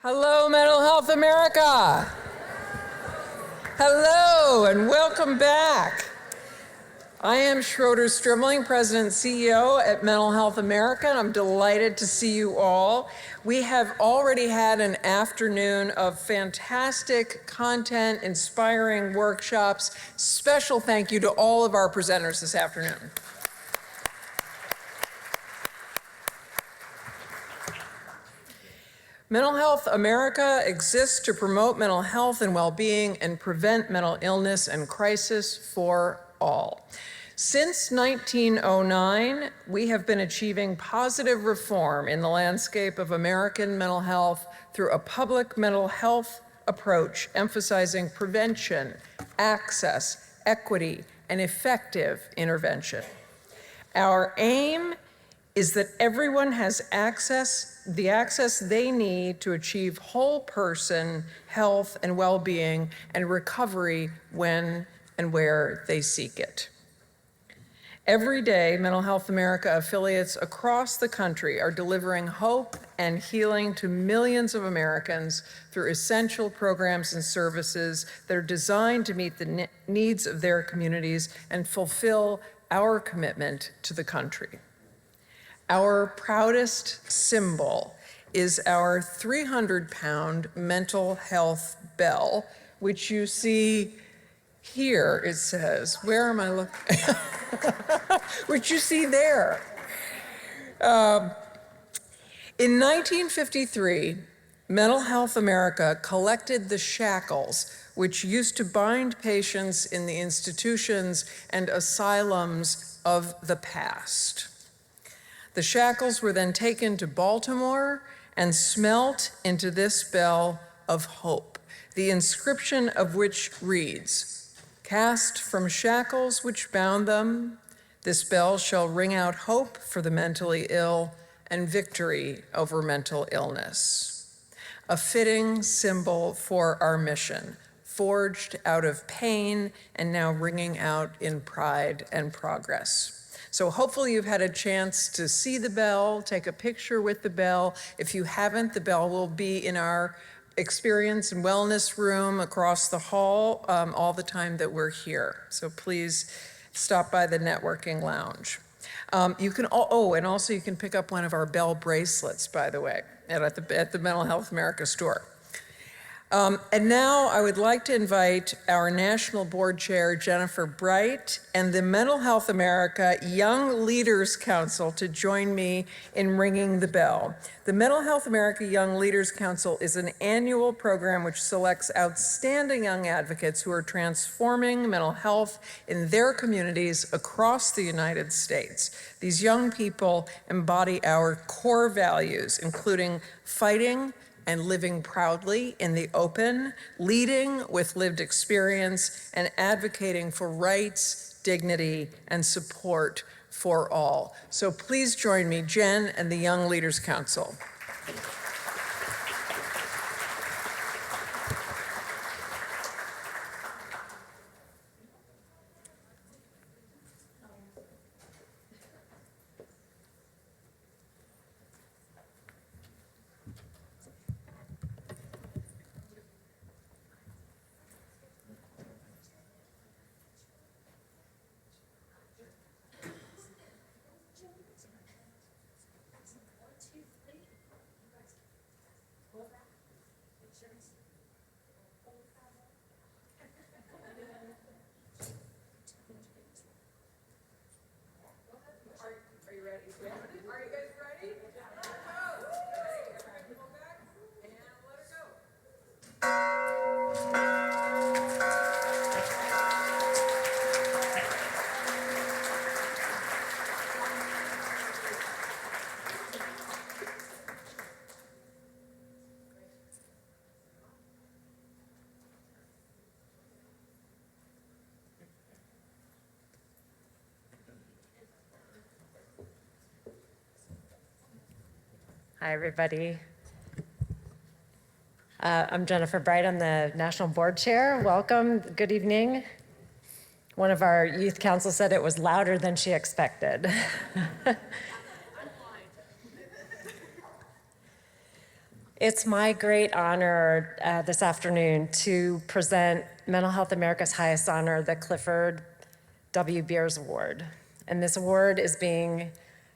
Hello, Mental Health America. Hello, and welcome back. I am Schroeder Strimling, President and CEO at Mental Health America, and I'm delighted to see you all. We have already had an afternoon of fantastic content, inspiring workshops. Special thank you to all of our presenters this afternoon. Mental Health America exists to promote mental health and well-being and prevent mental illness and crisis for all. Since 1909, we have been achieving positive reform in the landscape of American mental health through a public mental health approach emphasizing prevention, access, equity, and effective intervention. Our aim is that everyone has the access they need to achieve whole person health and well-being and recovery when and where they seek it. Every day, Mental Health America affiliates across the country are delivering hope and healing to millions of Americans through essential programs and services that are designed to meet the needs of their communities and fulfill our commitment to the country. Our proudest symbol is our 300-pound mental health bell, which you see here. It says, where am I looking? Which you see there. In 1953, Mental Health America collected the shackles which used to bind patients in the institutions and asylums of the past. The shackles were then taken to Baltimore and smelt into this bell of hope, the inscription of which reads, "Cast from shackles which bound them, this bell shall ring out hope for the mentally ill and victory over mental illness." A fitting symbol for our mission, forged out of pain and now ringing out in pride and progress. So hopefully you've had a chance to see the bell, take a picture with the bell. If you haven't, the bell will be in our experience and wellness room across the hall all the time that we're here. So please stop by the networking lounge. You can, and also you can pick up one of our bell bracelets, by the way, at the Mental Health America store. And now I would like to invite our National Board Chair, Jennifer Bright, and the Mental Health America Young Leaders Council to join me in ringing the bell. The Mental Health America Young Leaders Council is an annual program which selects outstanding young advocates who are transforming mental health in their communities across the United States. These young people embody our core values, including fighting and living proudly in the open, leading with lived experience, and advocating for rights, dignity, and support for all. So please join me, Jen and the Young Leaders Council. Hi, everybody. I'm Jennifer Bright. I'm the National Board Chair. Welcome. Good evening. One of our youth council said it was louder than she expected. It's my great honor this afternoon to present Mental Health America's highest honor, the Clifford W. Beers Award. And this award is being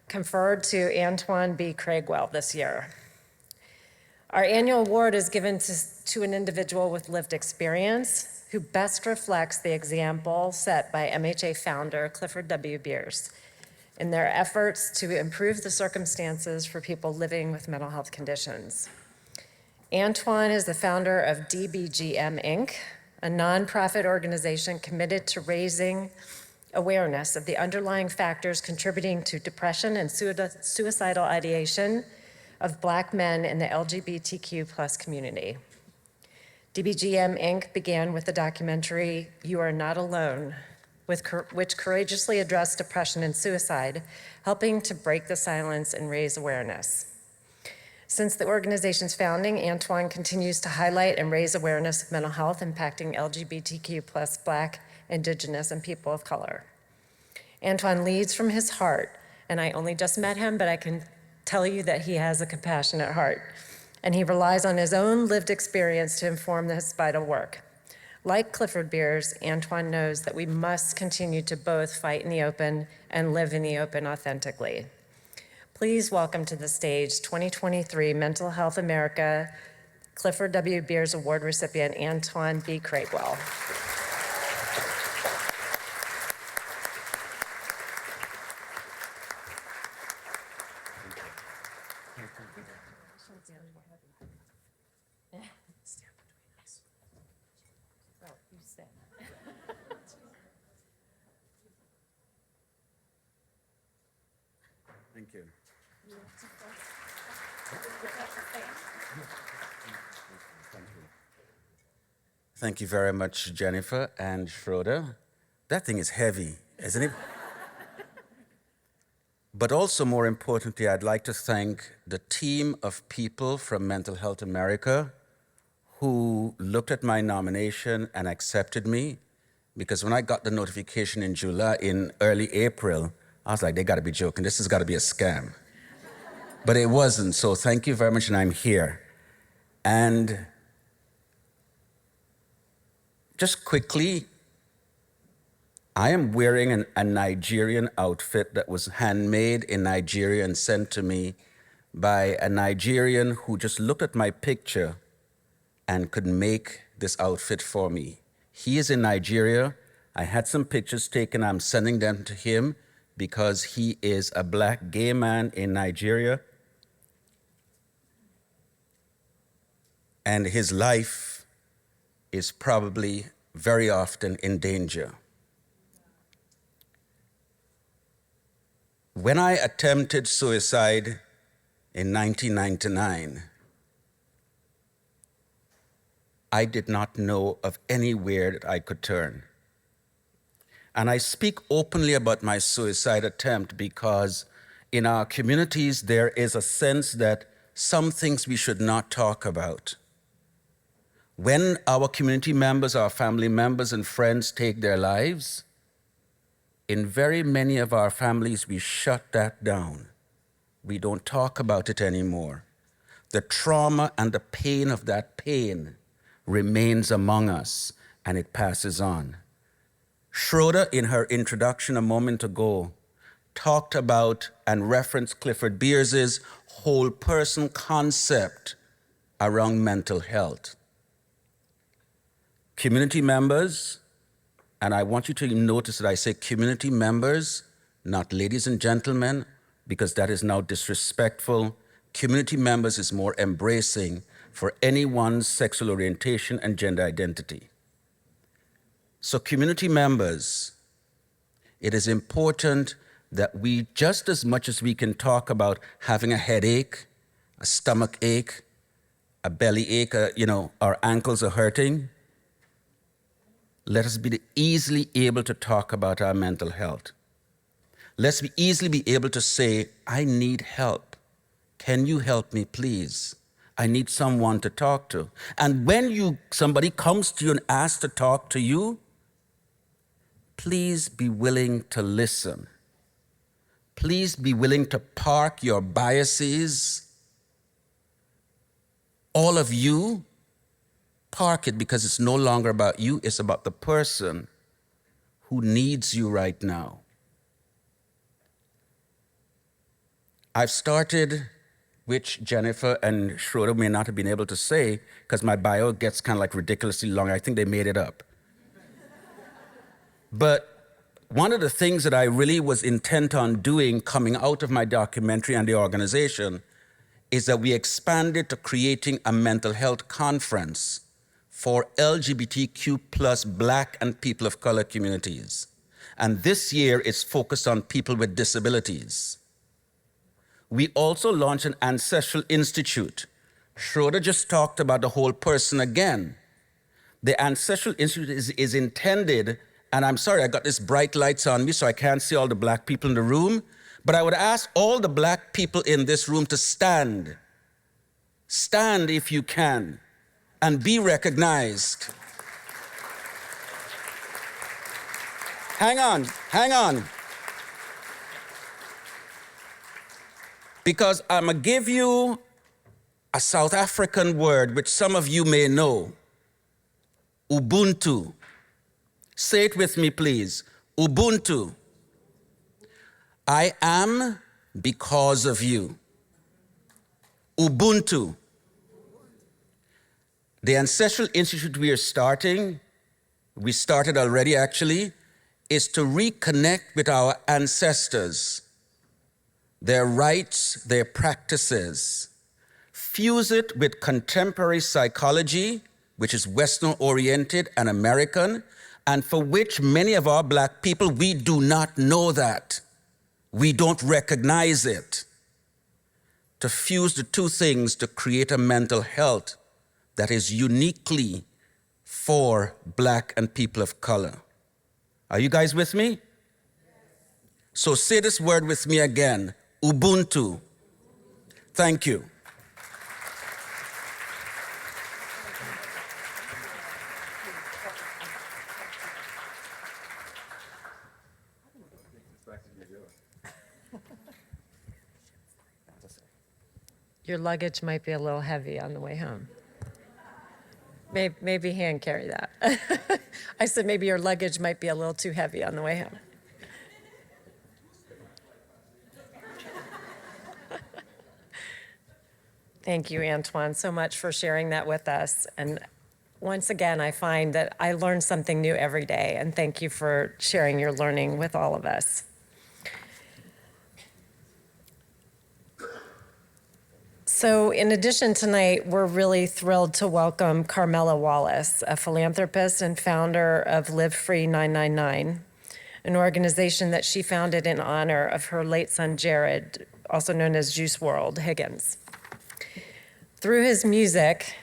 conferred to Antoine B. Craigwell this year. Our annual award is given to an individual with lived experience who best reflects the example set by MHA founder Clifford W. Beers in their efforts to improve the circumstances for people living with mental health conditions. Antoine is the founder of DBGM Inc., a nonprofit organization committed to raising awareness of the underlying factors contributing to depression and suicidal ideation of Black men in the LGBTQ+ community. DBGM Inc. began with the documentary You Are Not Alone, which courageously addressed depression and suicide, helping to break the silence and raise awareness. Since the organization's founding, Antoine continues to highlight and raise awareness of mental health impacting LGBTQ+ Black, Indigenous, and people of color. Antoine leads from his heart, and I only just met him, but I can tell you that he has a compassionate heart, and he relies on his own lived experience to inform this vital work. Like Clifford Beers, Antoine knows that we must continue to both fight in the open and live in the open authentically. Please welcome to the stage 2023 Mental Health America Clifford W. Beers Award recipient, Antoine B. Craigwell. Thank you. Thank you very much, Jennifer and Schroeder. That thing is heavy, isn't it? But also, more importantly, I'd like to thank the team of people from Mental Health America who looked at my nomination and accepted me, because when I got the notification in early April, I was like, they gotta be joking, this has gotta be a scam. But it wasn't, so thank you very much, and I'm here. And just quickly, I am wearing a Nigerian outfit that was handmade in Nigeria and sent to me by a Nigerian who just looked at my picture and could make this outfit for me. He is in Nigeria. I had some pictures taken. I'm sending them to him because he is a Black gay man in Nigeria. And his life is probably very often in danger. When I attempted suicide in 1999, I did not know of anywhere that I could turn. And I speak openly about my suicide attempt because in our communities there is a sense that some things we should not talk about. When our community members, our family members and friends take their lives, in very many of our families, we shut that down. We don't talk about it anymore. The trauma and the pain of that pain remains among us, and it passes on. Schroeder, in her introduction a moment ago, talked about and referenced Clifford Beers's whole person concept around mental health. Community members, and I want you to notice that I say community members, not ladies and gentlemen, because that is now disrespectful. Community members is more embracing for anyone's sexual orientation and gender identity. So community members, it is important that we, just as much as we can talk about having a headache, a stomach ache, a belly ache, our ankles are hurting, let us be easily able to talk about our mental health. Let's easily be able to say, I need help. Can you help me, please? I need someone to talk to. And when somebody comes to you and asks to talk to you, please be willing to listen. Please be willing to park your biases all of you, park it, because it's no longer about you, it's about the person who needs you right now. I've started, which Jennifer and Schroeder may not have been able to say, because my bio gets kind of like ridiculously long. I think they made it up. But one of the things that I really was intent on doing coming out of my documentary and the organization is that we expanded to creating a mental health conference for LGBTQ plus Black and people of color communities. And this year it's focused on people with disabilities. We also launched an Ancestral Institute. Schroeder just talked about the whole person again. The Ancestral Institute is intended, and I'm sorry, I got these bright lights on me so I can't see all the Black people in the room, but I would ask all the Black people in this room to stand. Stand if you can, and be recognized. Hang on. Because I'm gonna give you a South African word which some of you may know, Ubuntu. Say it with me, please. Ubuntu. I am because of you. Ubuntu. The Ancestral Institute we started already actually, is to reconnect with our ancestors, their rights, their practices, fuse it with contemporary psychology, which is Western-oriented and American, and for which many of our Black people, we do not know that. We don't recognize it. To fuse the two things to create a mental health that is uniquely for Black and people of color. Are you guys with me? So say this word with me again, Ubuntu. Thank you. Your luggage might be a little heavy on the way home. Maybe hand carry that. I said maybe your luggage might be a little too heavy on the way home. Thank you, Antoine, so much for sharing that with us. And once again, I find that I learn something new every day, and thank you for sharing your learning with all of us. So in addition tonight, we're really thrilled to welcome Carmela Wallace, a philanthropist and founder of Live Free 999, an organization that she founded in honor of her late son, Jared, also known as Juice WRLD Higgins. Through his music,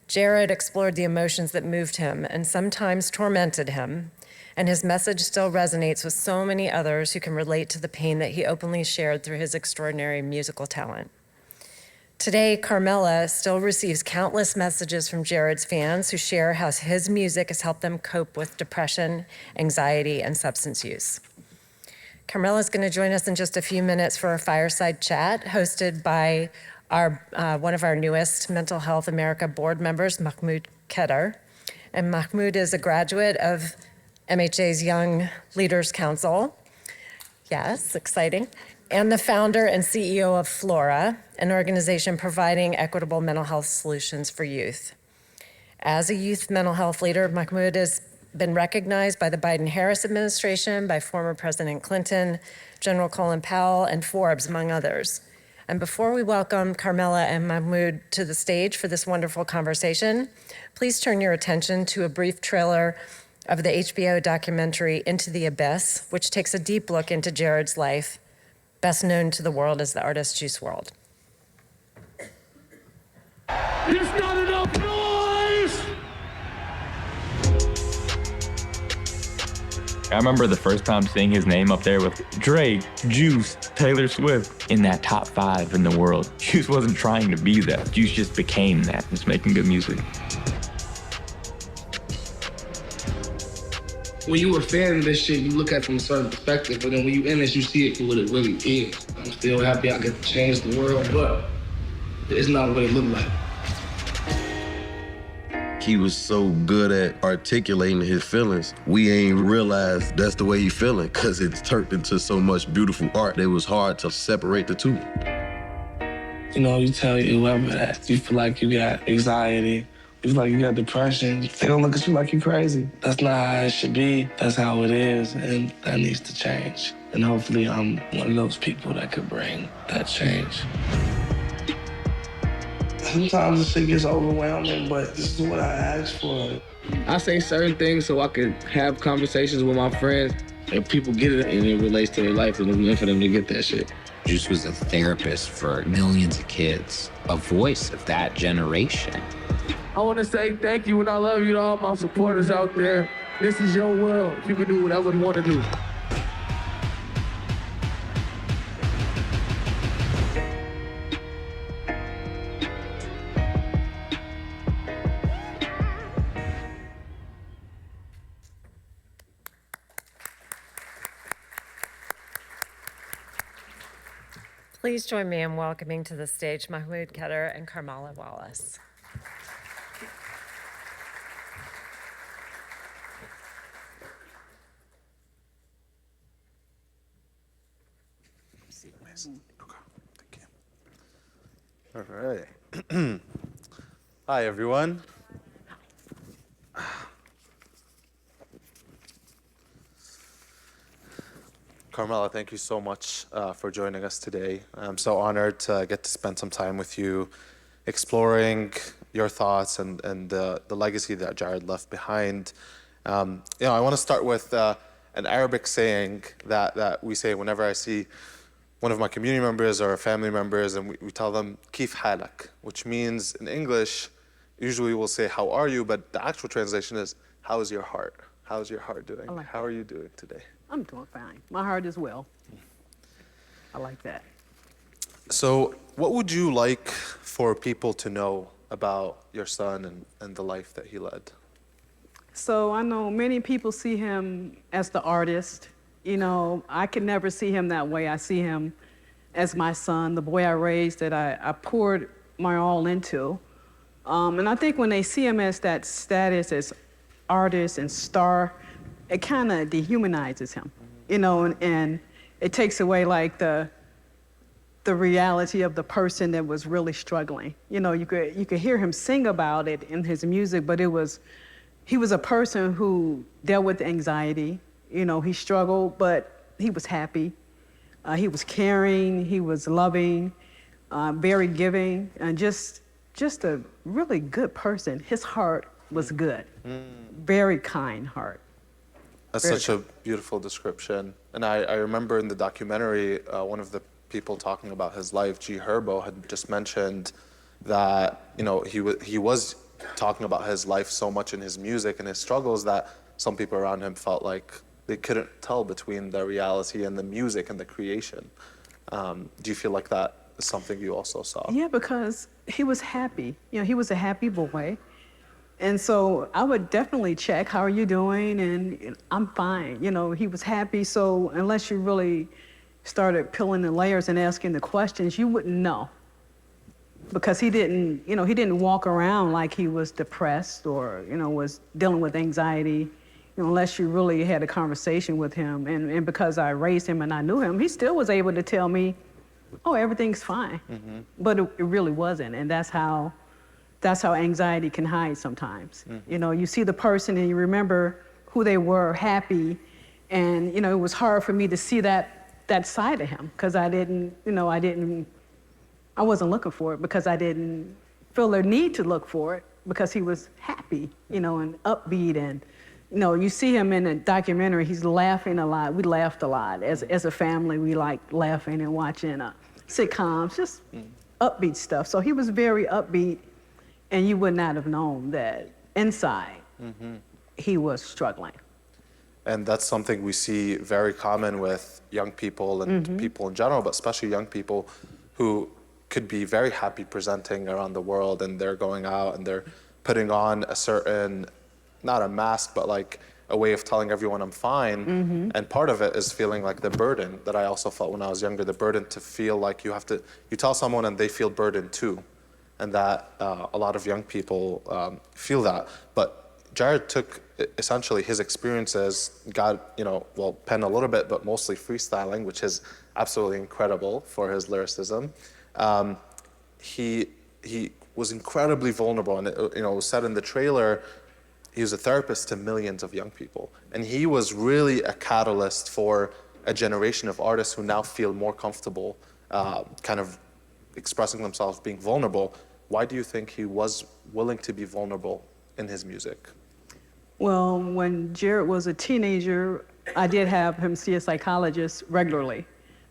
Jared explored the emotions that moved him and sometimes tormented him, and his message still resonates with so many others who can relate to the pain that he openly shared through his extraordinary musical talent. Today, Carmela still receives countless messages from Jared's fans who share how his music has helped them cope with depression, anxiety, and substance use. Carmela is going to join us in just a few minutes for a fireside chat hosted by one of our newest Mental Health America board members, Mahmoud Kedar. And Mahmoud is a graduate of MHA's Young Leaders Council. Yes, exciting. And the founder and CEO of Flora, an organization providing equitable mental health solutions for youth. As a youth mental health leader, Mahmoud has been recognized by the Biden-Harris administration, by former President Clinton, General Colin Powell, and Forbes, among others. And before we welcome Carmela and Mahmoud to the stage for this wonderful conversation, please turn your attention to a brief trailer of the HBO documentary Into the Abyss, which takes a deep look into Jared's life, best known to the world as the artist Juice WRLD. There's not enough noise! I remember the first time seeing his name up there with Drake, Juice, Taylor Swift in that top 5 in the world. Juice wasn't trying to be that. Juice just became that, just making good music. When you a fan of this shit, you look at it from a certain perspective, but then when you in this, you see it for what it really is. I'm still happy I get to change the world, but it's not what it looked like. he was so good at articulating his feelings. We ain't realized that's the way he feeling, because it's turned into so much beautiful art. It was hard to separate the two. You know, you tell whoever that you feel like you got anxiety, you feel like you got depression, they gonna look at you like you crazy. That's not how it should be. That's how it is, and that needs to change. And hopefully I'm one of those people that could bring that change. Sometimes the shit gets overwhelming, but this is what I asked for. I say certain things so I can have conversations with my friends, and people get it, and it relates to their life, and it's meant for them to get that shit. Juice was a therapist for millions of kids, a voice of that generation. I want to say thank you and I love you to all my supporters out there. This is your world. You can do whatever you want to do. Please join me in welcoming to the stage Mahmoud Ketter and Carmela Wallace. All right. Hi, everyone. Carmela, thank you so much for joining us today. I'm so honored to get to spend some time with you exploring your thoughts and the legacy that Jared left behind. I want to start with an Arabic saying that we say whenever I see one of my community members or family members, and we tell them, Kif halak, which means in English, usually we'll say, how are you? But the actual translation is, how is your heart? How's your heart doing? How are you doing today? I'm doing fine. My heart is well. I like that. So what would you like for people to know about your son and the life that he led? So I know many people see him as the artist. You know, I can never see him that way. I see him as my son, the boy I raised, that I poured my all into. And I think when they see him as that status as artist and star, it kind of dehumanizes him, you know, and it takes away like the reality of the person that was really struggling. You know, you could hear him sing about it in his music, but he was a person who dealt with anxiety. You know, he struggled, but he was happy. He was caring, he was loving, very giving, and just a really good person. His heart was good, very kind heart. That's such a beautiful description. And I remember in the documentary, one of the people talking about his life, G. Herbo, had just mentioned that, you know, he was talking about his life so much in his music and his struggles that some people around him felt like they couldn't tell between the reality and the music and the creation. Do you feel like that is something you also saw? Yeah, because he was happy. You know, he was a happy boy. And so I would definitely check, how are you doing? And I'm fine. You know, he was happy. So unless you really started peeling the layers and asking the questions, you wouldn't know. Because he didn't walk around like he was depressed or, you know, was dealing with anxiety, you know, unless you really had a conversation with him. And because I raised him and I knew him, he still was able to tell me, oh, everything's fine. Mm-hmm. But it really wasn't. And that's how anxiety can hide sometimes. Mm-hmm. You know, you see the person and you remember who they were, happy. And, you know, it was hard for me to see that side of him because I wasn't looking for it because I didn't feel the need to look for it because he was happy, you know, and upbeat. And, you know, you see him in the documentary, he's laughing a lot. We laughed a lot. As a family, we liked laughing and watching sitcoms, just upbeat stuff. So he was very upbeat, and you would not have known that inside he was struggling. And that's something we see very common with young people and people in general, but especially young people who could be very happy presenting around the world, and they're going out and they're putting on a certain, not a mask, but like a way of telling everyone I'm fine. And part of it is feeling like the burden that I also felt when I was younger, the burden to feel like you tell someone and they feel burdened too. and that a lot of young people feel that. But Jared took essentially his experiences, penned a little bit, but mostly freestyling, which is absolutely incredible for his lyricism. He was incredibly vulnerable, and it was said in the trailer, he was a therapist to millions of young people. And he was really a catalyst for a generation of artists who now feel more comfortable kind of expressing themselves, being vulnerable. Why do you think he was willing to be vulnerable in his music? Well, when Jared was a teenager, I did have him see a psychologist regularly.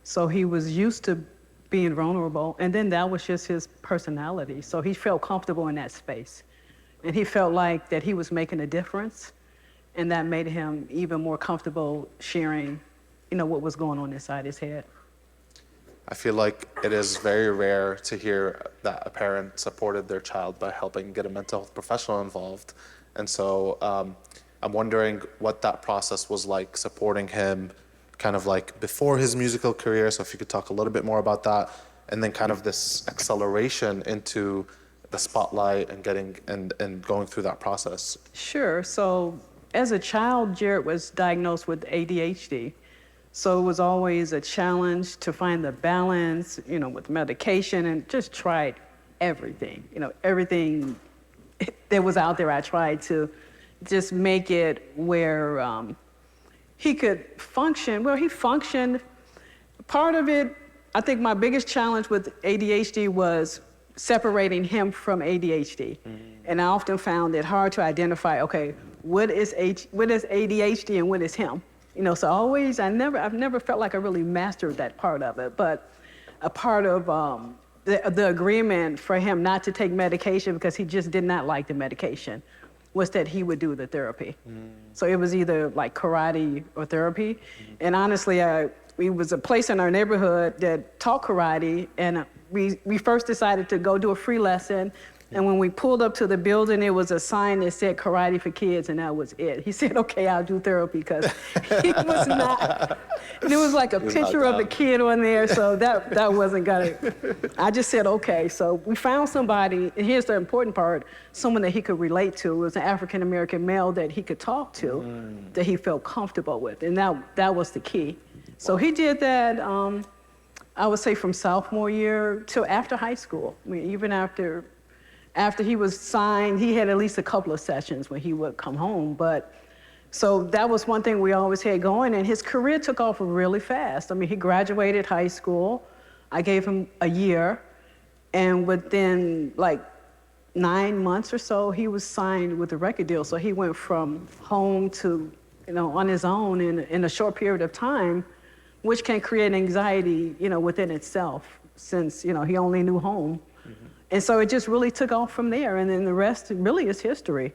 So he was used to being vulnerable, and then that was just his personality. So he felt comfortable in that space. And he felt like that he was making a difference, and that made him even more comfortable sharing, what was going on inside his head. I feel like it is very rare to hear that a parent supported their child by helping get a mental health professional involved. And so I'm wondering what that process was like, supporting him kind of like before his musical career. So if you could talk a little bit more about that, and then kind of this acceleration into the spotlight and getting and going through that process. Sure. So as a child, Jared was diagnosed with ADHD. So it was always a challenge to find the balance, with medication, and just tried everything. Everything that was out there, I tried to just make it where he could function. Well, he functioned. Part of it, I think my biggest challenge with ADHD was separating him from ADHD. And I often found it hard to identify, okay, what is ADHD and what is him? So I've never felt like I really mastered that part of it. But a part of the agreement for him not to take medication because he just did not like the medication was that he would do the therapy. So it was either like karate or therapy. And honestly, it was a place in our neighborhood that taught karate, and we first decided to go do a free lesson. And when we pulled up to the building, it was a sign that said karate for kids, and that was it. He said, okay, I'll do therapy, because he was not, there was like a picture of a kid on there, so that wasn't gonna, I just said, okay. So we found somebody, and here's the important part, someone that he could relate to. It was an African-American male that he could talk to, that he felt comfortable with, and that was the key. So he did that, I would say from sophomore year till after high school. I mean, even after he was signed, he had at least a couple of sessions when he would come home. But so that was one thing we always had going, and his career took off really fast. I mean, he graduated high school. I gave him a year, and within like 9 months or so, he was signed with a record deal. So he went from home to, on his own in a short period of time, which can create anxiety, within itself, since, he only knew home. And so it just really took off from there, and then the rest really is history.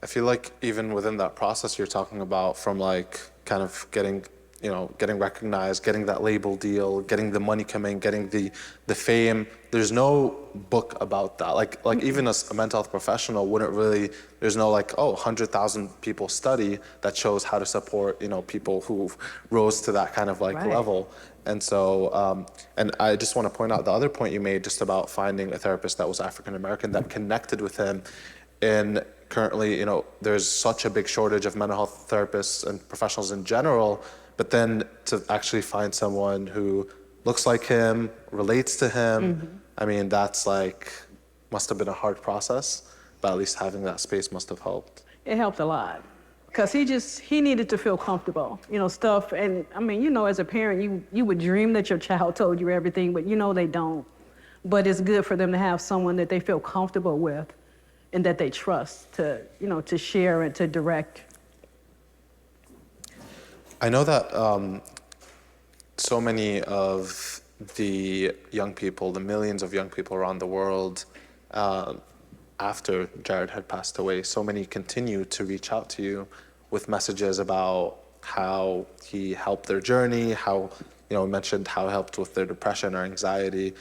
I feel like even within that process you're talking about, from like kind of getting recognized, getting that label deal, getting the money coming, getting the fame, there's no book about that. Like even as a mental health professional wouldn't really, there's no 100,000 people study that shows how to support, people who rose to that kind of level. And so, and I just want to point out the other point you made just about finding a therapist that was African-American that connected with him. And currently, there's such a big shortage of mental health therapists and professionals in general, but then to actually find someone who looks like him, relates to him, I mean, that's must have been a hard process, but at least having that space must have helped. It helped a lot. Because he needed to feel comfortable, stuff. And I mean, as a parent, you would dream that your child told you everything, but they don't. But it's good for them to have someone that they feel comfortable with and that they trust to share and to direct. I know that so many of the young people, the millions of young people around the world, after Jared had passed away, so many continue to reach out to you with messages about how he helped their journey, how, mentioned how he helped with their depression or anxiety.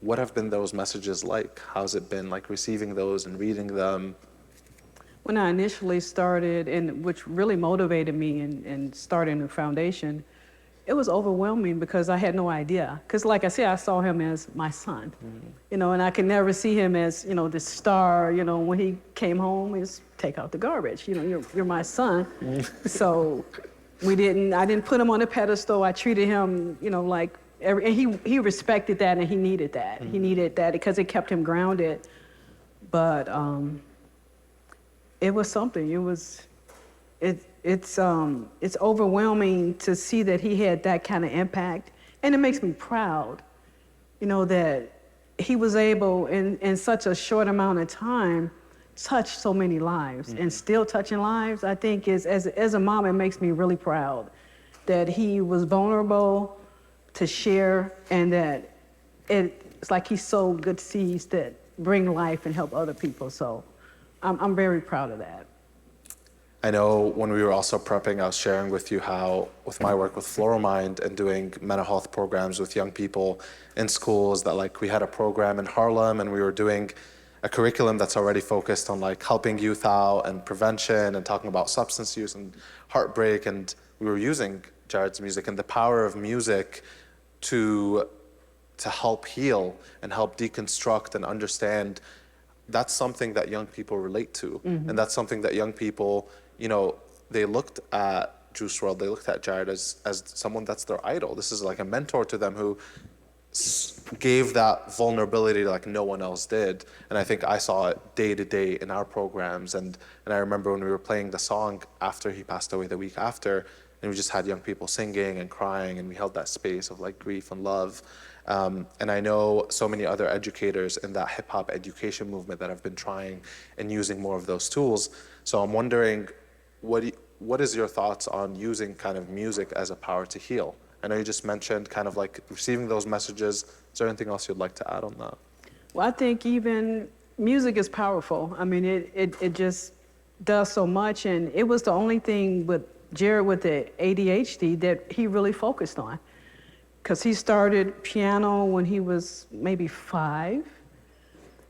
What have been those messages like? How's it been receiving those and reading them? When I initially started, and which really motivated me in starting the foundation, it was overwhelming because I had no idea. Because like I said, I saw him as my son, and I could never see him as, the star. When he came home, he's take out the garbage. You're my son. So I didn't put him on a pedestal. I treated him, like, and he respected that, and he needed that. He needed that because it kept him grounded. But it was something. It's overwhelming to see that he had that kind of impact, and it makes me proud, that he was able in such a short amount of time touch so many lives and still touching lives. I think as a mom, it makes me really proud that he was vulnerable to share, and that it's like he sowed good seeds that bring life and help other people. So I'm very proud of that. I know when we were also prepping, I was sharing with you how, with my work with Florimind and doing mental health programs with young people in schools, that like we had a program in Harlem and we were doing a curriculum that's already focused on like helping youth out and prevention and talking about substance use and heartbreak. And we were using Jared's music and the power of music to help heal and help deconstruct and understand. That's something that young people relate to. And that's something that young people, they looked at Juice WRLD, they looked at Jared as someone that's their idol. This is like a mentor to them who gave that vulnerability like no one else did. And I think I saw it day to day in our programs. And I remember when we were playing the song after he passed away the week after, and we just had young people singing and crying, and we held that space of like grief and love. And I know so many other educators in that hip hop education movement that have been trying and using more of those tools. So I'm wondering, what is your thoughts on using kind of music as a power to heal? I know you just mentioned kind of like receiving those messages. Is there anything else you'd like to add on that? Well, I think even music is powerful. I mean, it just does so much, and it was the only thing with Jared with the ADHD that he really focused on. Because he started piano when he was maybe 5,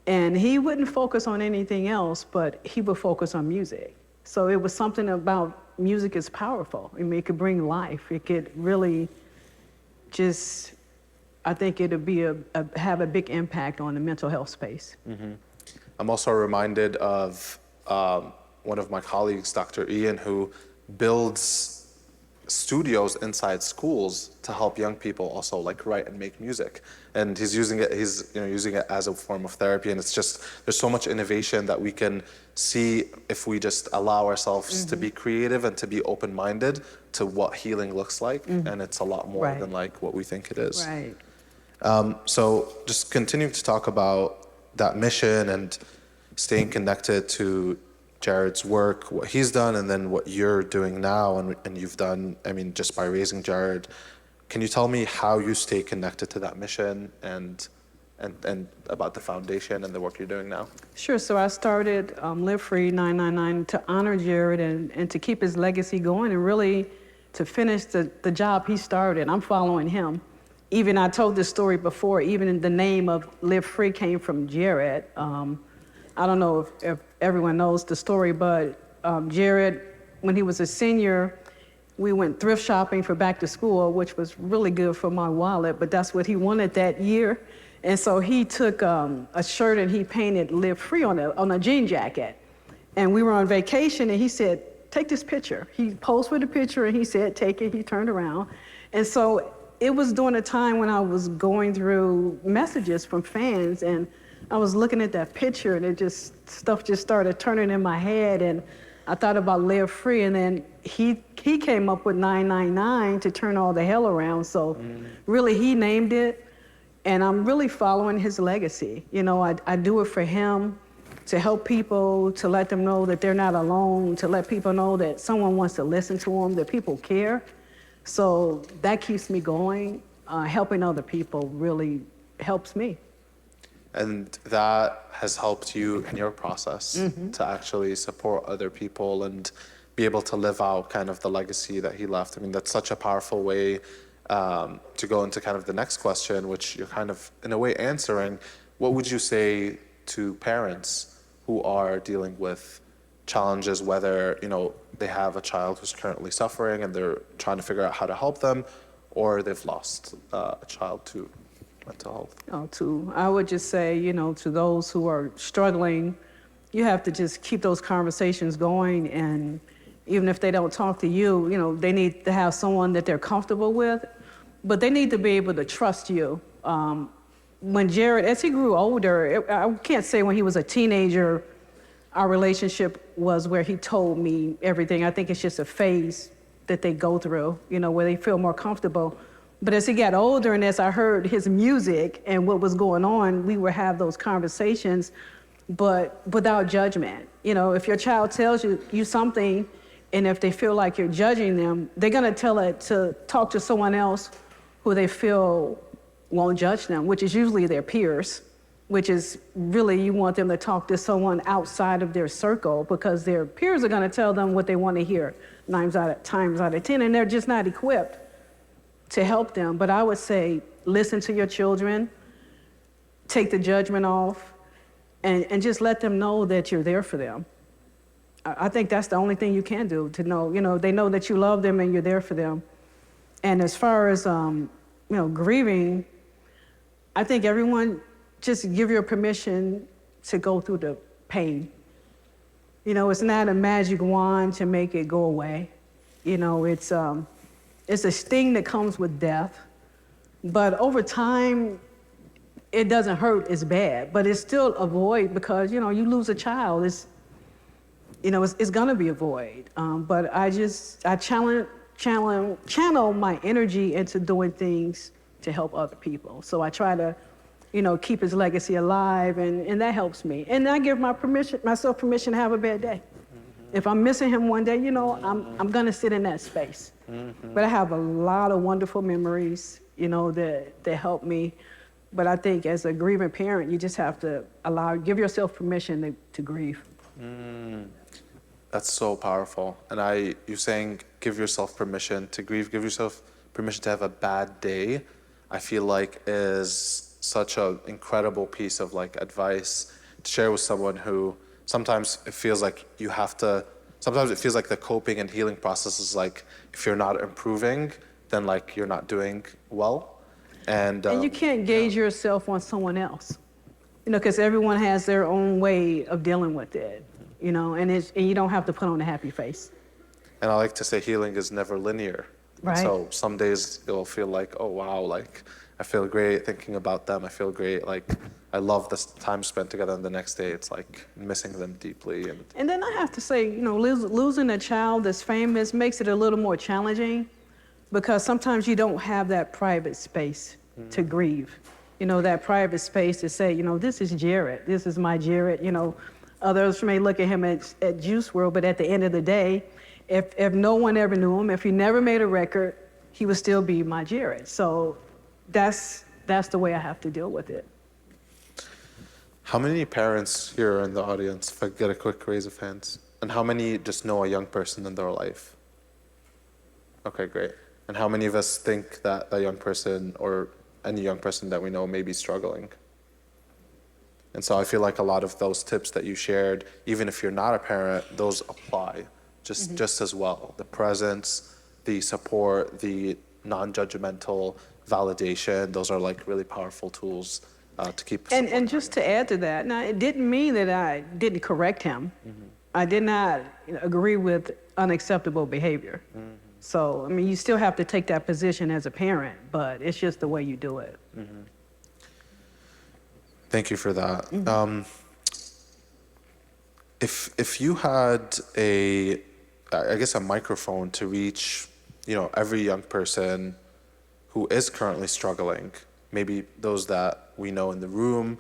and he wouldn't focus on anything else, but he would focus on music. So it was something about music is powerful. I mean, it could bring life. It could really just, I think it'll be have a big impact on the mental health space. I'm also reminded of one of my colleagues, Dr. Ian, who builds studios inside schools to help young people also like write and make music. And he's using it as a form of therapy. And it's just, there's so much innovation that we can see if we just allow ourselves to be creative and to be open-minded to what healing looks like. And it's a lot more than like what we think it is. Right. So just continuing to talk about that mission and staying connected to Jared's work, what he's done, and then what you're doing now and you've done, I mean, just by raising Jared. Can you tell me how you stay connected to that mission and about the foundation and the work you're doing now? Sure. So I started Live Free 999 to honor Jared and to keep his legacy going, and really to finish the job he started. I'm following him. Even I told this story before, even the name of Live Free came from Jared. I don't know if everyone knows the story, but Jared, when he was a senior, we went thrift shopping for back to school, which was really good for my wallet, but that's what he wanted that year. And so he took a shirt and he painted Live Free on a jean jacket. And we were on vacation and he said, take this picture. He posed for the picture and he said, take it. He turned around. And so it was during a time when I was going through messages from fans, and I was looking at that picture, and stuff just started turning in my head, and I thought about Live Free, and then he came up with 999 to turn all the hell around. So really he named it, and I'm really following his legacy. I do it for him, to help people, to let them know that they're not alone, to let people know that someone wants to listen to them, that people care. So that keeps me going. Helping other people really helps me. And that has helped you in your process to actually support other people and be able to live out kind of the legacy that he left. I mean, that's such a powerful way to go into kind of the next question, which you're kind of, in a way, answering. What would you say to parents who are dealing with challenges, whether, they have a child who's currently suffering and they're trying to figure out how to help them, or they've lost a child to mental health? I would just say, to those who are struggling, you have to just keep those conversations going. And even if they don't talk to you, they need to have someone that they're comfortable with, but they need to be able to trust you. When Jared, as he grew older, I can't say when he was a teenager, our relationship was where he told me everything. I think it's just a phase that they go through, where they feel more comfortable. But as he got older and as I heard his music and what was going on, we would have those conversations, but without judgment. If your child tells you something, and if they feel like you're judging them, they're gonna tell it to talk to someone else who they feel won't judge them, which is usually their peers, which is really, you want them to talk to someone outside of their circle, because their peers are gonna tell them what they wanna hear times out of 10, and they're just not equipped to help them. But I would say, listen to your children, take the judgment off, and just let them know that you're there for them. I think that's the only thing you can do, to know, they know that you love them and you're there for them. And as far as, grieving, I think everyone just give your permission to go through the pain. It's not a magic wand to make it go away. It's a sting that comes with death, but over time, it doesn't hurt as bad, but it's still a void, because, you lose a child, it's gonna be a void. But I channel my energy into doing things to help other people. So I try to, keep his legacy alive, and that helps me. And I give myself permission to have a bad day. If I'm missing him one day, I'm gonna sit in that space. But I have a lot of wonderful memories, that help me. But I think as a grieving parent, you just have to give yourself permission to grieve. That's so powerful. And you're saying give yourself permission to grieve, give yourself permission to have a bad day, I feel like is such an incredible piece of advice to share with someone who sometimes it feels like sometimes it feels like the coping and healing process is if you're not improving, then you're not doing well. And you can't gauge yourself on someone else, because everyone has their own way of dealing with it, and you don't have to put on a happy face. And I like to say healing is never linear. Right. So some days it'll feel like, oh wow, I feel great thinking about them. I feel great, I love this time spent together. And the next day it's missing them deeply. And then I have to say, losing a child that's famous makes it a little more challenging, because sometimes you don't have that private space to grieve. That private space to say, this is Jared, this is my Jared. Others may look at him at Juice WRLD, but at the end of the day, if no one ever knew him, if he never made a record, he would still be my Jared. So that's the way I have to deal with it. How many parents here in the audience, if I get a quick raise of hands, and how many just know a young person in their life? Okay, great. And how many of us think that a young person or any young person that we know may be struggling? And so I feel like a lot of those tips that you shared, even if you're not a parent, those apply just as well. The presence, the support, the non-judgmental validation, those are really powerful tools to keep. And just to add to that, now it didn't mean that I didn't correct him. I did not agree with unacceptable behavior. So, you still have to take that position as a parent, but it's just the way you do it. Thank you for that. If you had a microphone to reach, every young person who is currently struggling, maybe those that we know in the room,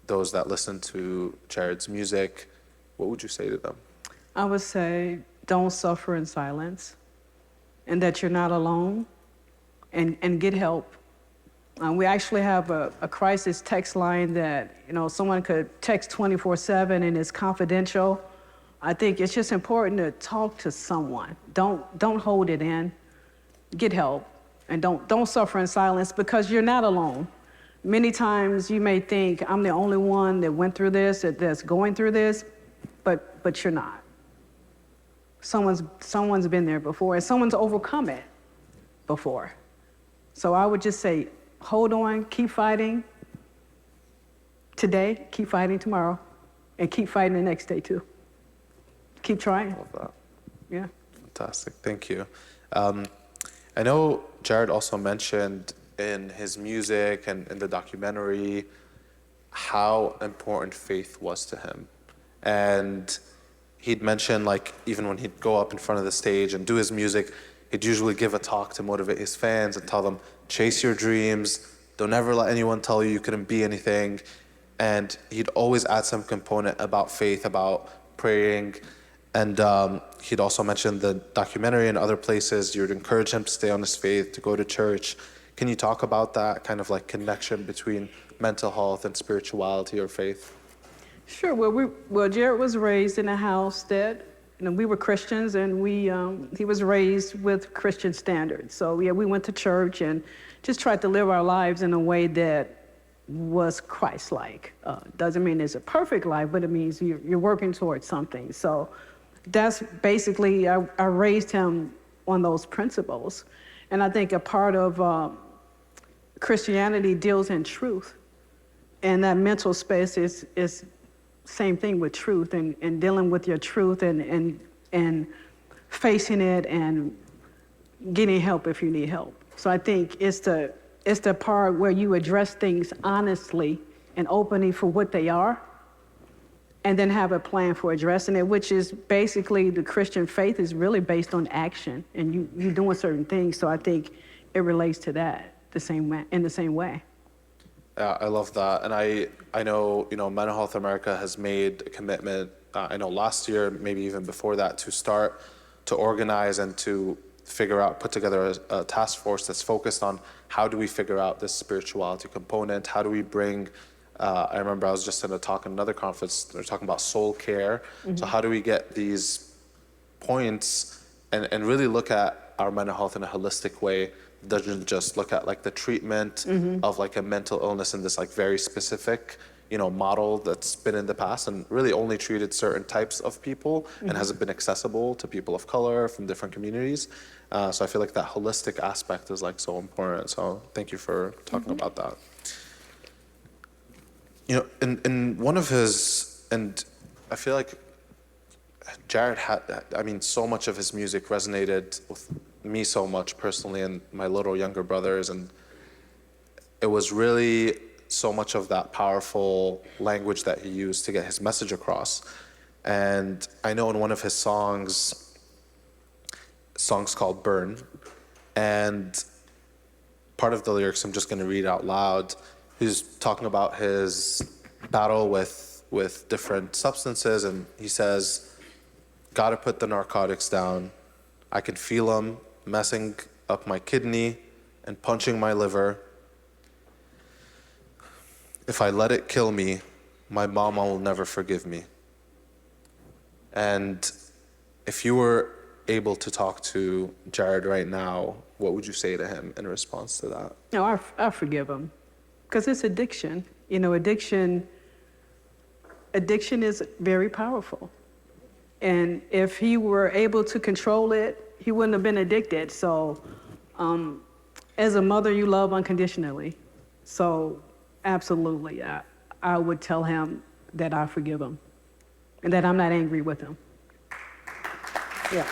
those that listen to Jared's music, what would you say to them? I would say, don't suffer in silence, and that you're not alone, and get help. We actually have a crisis text line that, someone could text 24/7 and it's confidential. I think it's just important to talk to someone. Don't hold it in. Get help, and don't suffer in silence, because you're not alone. Many times you may think I'm the only one that went through this, that's going through this, but you're not. Someone's been there before, and someone's overcome it before. So I would just say, hold on, keep fighting today, keep fighting tomorrow, and keep fighting the next day too. Keep trying. Love that. Yeah. Fantastic. Thank you. I know Jared also mentioned in his music and in the documentary how important faith was to him. And he'd mentioned, like, even when he'd go up in front of the stage and do his music, he'd usually give a talk to motivate his fans and tell them, chase your dreams, don't ever let anyone tell you you couldn't be anything. And he'd always add some component about faith, about praying. And he'd also mentioned the documentary and other places, you would encourage him to stay on his faith, to go to church. Can you talk about that kind of like connection between mental health and spirituality or faith? Sure. Well, Jared was raised in a house that, we were Christians, and he was raised with Christian standards. So yeah, we went to church and just tried to live our lives in a way that was Christ-like. Doesn't mean it's a perfect life, but it means you're working towards something. So that's basically, I raised him on those principles. And I think a part of Christianity deals in truth. And that mental space is same thing with truth and dealing with your truth and facing it and getting help if you need help. So I think it's the part where you address things honestly and openly for what they are, and then have a plan for addressing it, which is basically the Christian faith is really based on action, and you doing certain things. So I think it relates to that in the same way. Yeah, I love that. And I know, Mental Health America has made a commitment, I know last year, maybe even before that, to start to organize and to put together a task force that's focused on how do we figure out this spirituality component? How do we bring, I remember I was just in a talk in another conference, they're talking about soul care. Mm-hmm. So how do we get these points and really look at our mental health in a holistic way? Doesn't just look at like the treatment of like a mental illness in this like very specific, model that's been in the past and really only treated certain types of people and hasn't been accessible to people of color from different communities. So I feel like that holistic aspect is like so important. So thank you for talking about that. In one of his, and I feel like Jared so much of his music resonated with me so much personally and my little younger brothers, and it was really so much of that powerful language that he used to get his message across. And I know in one of his songs called Burn, and part of the lyrics I'm just going to read out loud. He's talking about his battle with different substances, and he says, gotta put the narcotics down. I can feel them messing up my kidney and punching my liver. If I let it kill me, my mama will never forgive me. And if you were able to talk to Jared right now, what would you say to him in response to that? No, I forgive him, because it's addiction. Addiction is very powerful. And if he were able to control it, he wouldn't have been addicted. So as a mother, you love unconditionally. So absolutely, I would tell him that I forgive him and that I'm not angry with him. Yeah.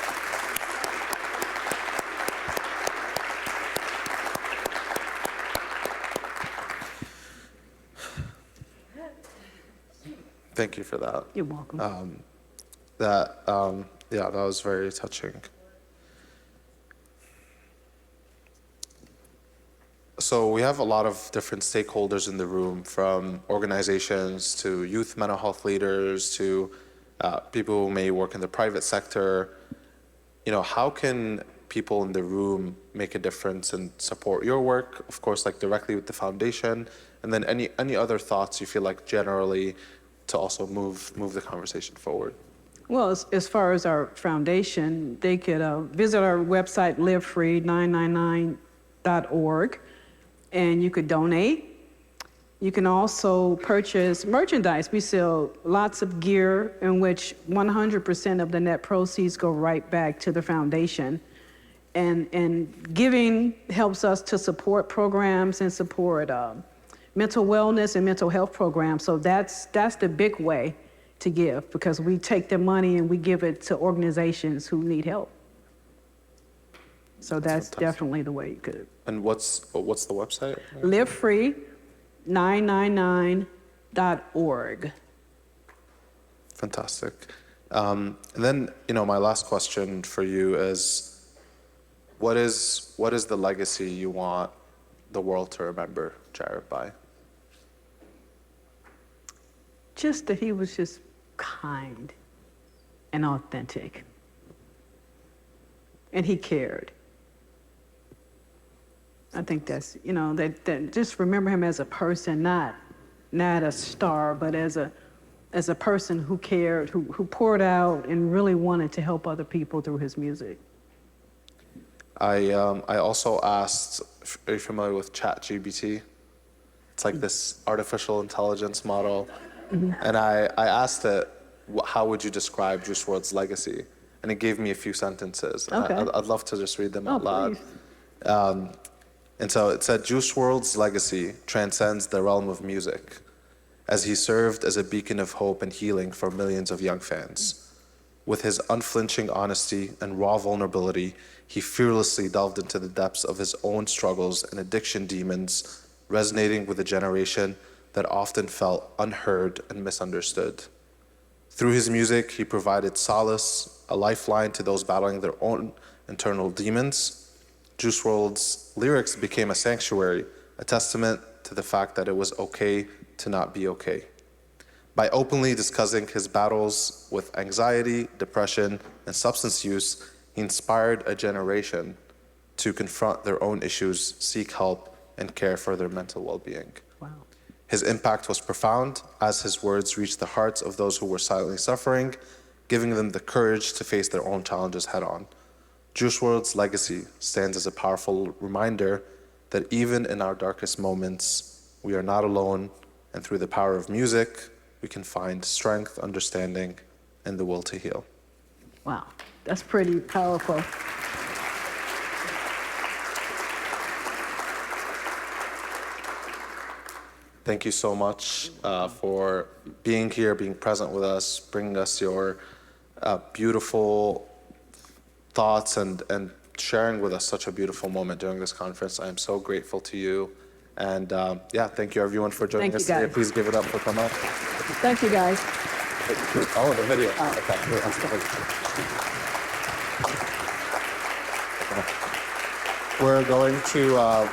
Thank you for that. You're welcome. That was very touching. So we have a lot of different stakeholders in the room, from organizations to youth mental health leaders to people who may work in the private sector. How can people in the room make a difference and support your work? Of course, like directly with the foundation, and then any other thoughts you feel like generally to also move the conversation forward. Well, as far as our foundation, they could visit our website, livefree999.org, and you could donate. You can also purchase merchandise. We sell lots of gear in which 100% of the net proceeds go right back to the foundation. And giving helps us to support programs and support mental wellness and mental health programs. So that's the big way to give, because we take the money and we give it to organizations who need help. So that's definitely the way you could. And what's the website? livefree999.org. Fantastic. And then, my last question for you is, what is the legacy you want the world to remember Jared by? Just that he was just kind and authentic. And he cared. I think that's, that just remember him as a person, not a star, but as a person who cared, who poured out and really wanted to help other people through his music. I also asked, are you familiar with ChatGPT? It's like this artificial intelligence model. Mm-hmm. And I asked it, how would you describe Juice WRLD's legacy? And it gave me a few sentences. Okay. I'd love to just read them out loud. Please. And so it said, Juice WRLD's legacy transcends the realm of music, as he served as a beacon of hope and healing for millions of young fans. With his unflinching honesty and raw vulnerability, he fearlessly delved into the depths of his own struggles and addiction demons, resonating with a generation that often felt unheard and misunderstood. Through his music, he provided solace, a lifeline to those battling their own internal demons. Juice WRLD's lyrics became a sanctuary, a testament to the fact that it was okay to not be okay. By openly discussing his battles with anxiety, depression, and substance use, he inspired a generation to confront their own issues, seek help, and care for their mental well-being. Wow. His impact was profound, as his words reached the hearts of those who were silently suffering, giving them the courage to face their own challenges head-on. Juice WRLD's legacy stands as a powerful reminder that even in our darkest moments, we are not alone, and through the power of music, we can find strength, understanding, and the will to heal. Wow, that's pretty powerful. Thank you so much for being here, being present with us, bringing us your beautiful thoughts and sharing with us such a beautiful moment during this conference. I am so grateful to you. And thank you everyone for joining us today. Please give it up for Kamal. Thank you, guys. Oh, the video. Okay. We're going to,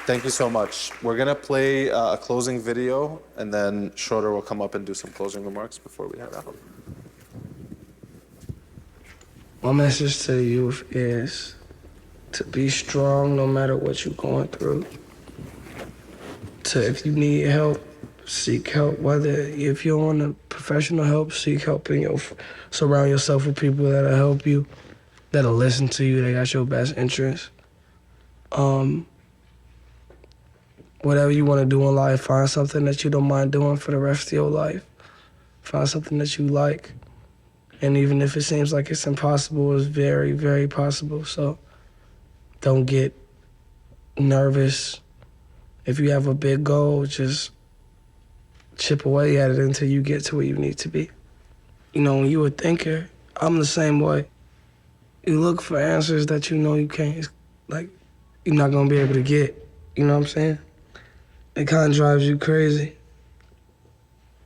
thank you so much. We're gonna play a closing video, and then Schroeder will come up and do some closing remarks before we head out. My message to the youth is to be strong no matter what you're going through. If you need help, seek help. Whether if you're on a professional help, seek help and surround yourself with people that'll help you, that'll listen to you, that got your best interest. Whatever you want to do in life, find something that you don't mind doing for the rest of your life. Find something that you like. And even if it seems like it's impossible, it's very, very possible. So don't get nervous. If you have a big goal, just chip away at it until you get to where you need to be. When you're a thinker, I'm the same way. You look for answers that you know you can't, you're not gonna be able to get. You know what I'm saying? It kind of drives you crazy.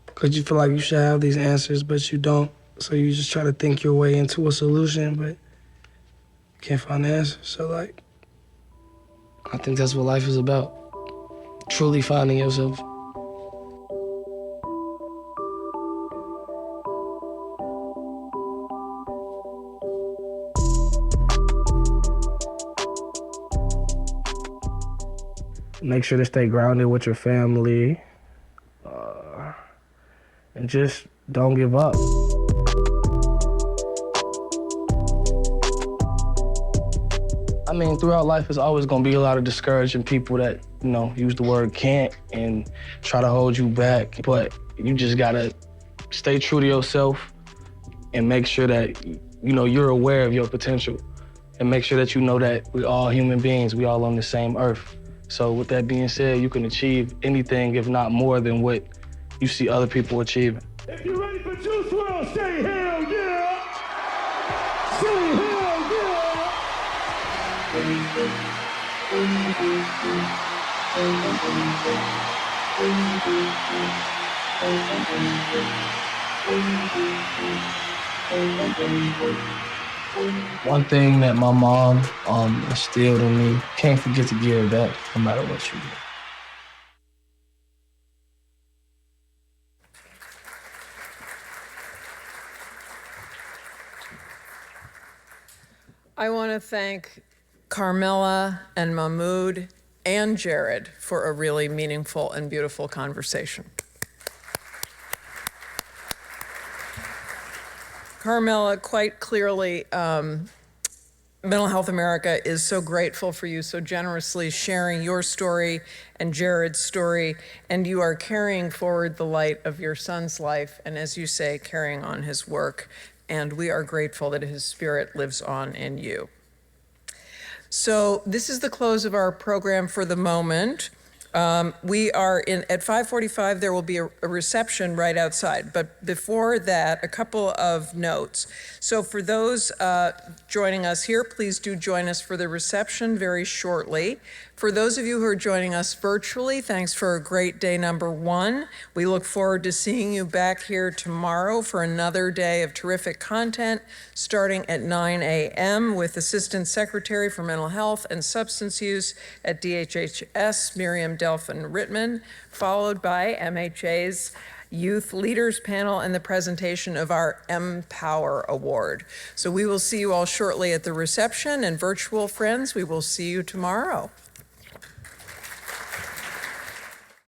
Because you feel like you should have these answers, but you don't. So you just try to think your way into a solution, but you can't find the answer. So I think that's what life is about. Truly finding yourself. Make sure to stay grounded with your family. And just don't give up. Throughout life, there's always gonna be a lot of discouraging people that, use the word can't and try to hold you back. But you just gotta stay true to yourself and make sure that, you're aware of your potential. and make sure that you know that we're all human beings. We all on the same earth. So with that being said, you can achieve anything, if not more than what you see other people achieving. If you're ready for Juice WRLD, say hell yeah! Say hell yeah! One thing that my mom instilled in me, can't forget to give back no matter what you do. I want to thank Carmela and Mahmoud and Jared for a really meaningful and beautiful conversation. Carmela, quite clearly, Mental Health America is so grateful for you so generously sharing your story and Jared's story, and you are carrying forward the light of your son's life, and as you say, carrying on his work, and we are grateful that his spirit lives on in you. So this is the close of our program for the moment. We are at 5:45, there will be a reception right outside. But before that, a couple of notes. So for those joining us here, please do join us for the reception very shortly. For those of you who are joining us virtually, thanks for a great day number 1. We look forward to seeing you back here tomorrow for another day of terrific content, starting at 9 a.m. with Assistant Secretary for Mental Health and Substance Use at DHHS, Miriam Delphin-Rittman, followed by MHA's Youth Leaders Panel and the presentation of our Empower Award. So we will see you all shortly at the reception, and virtual friends, we will see you tomorrow.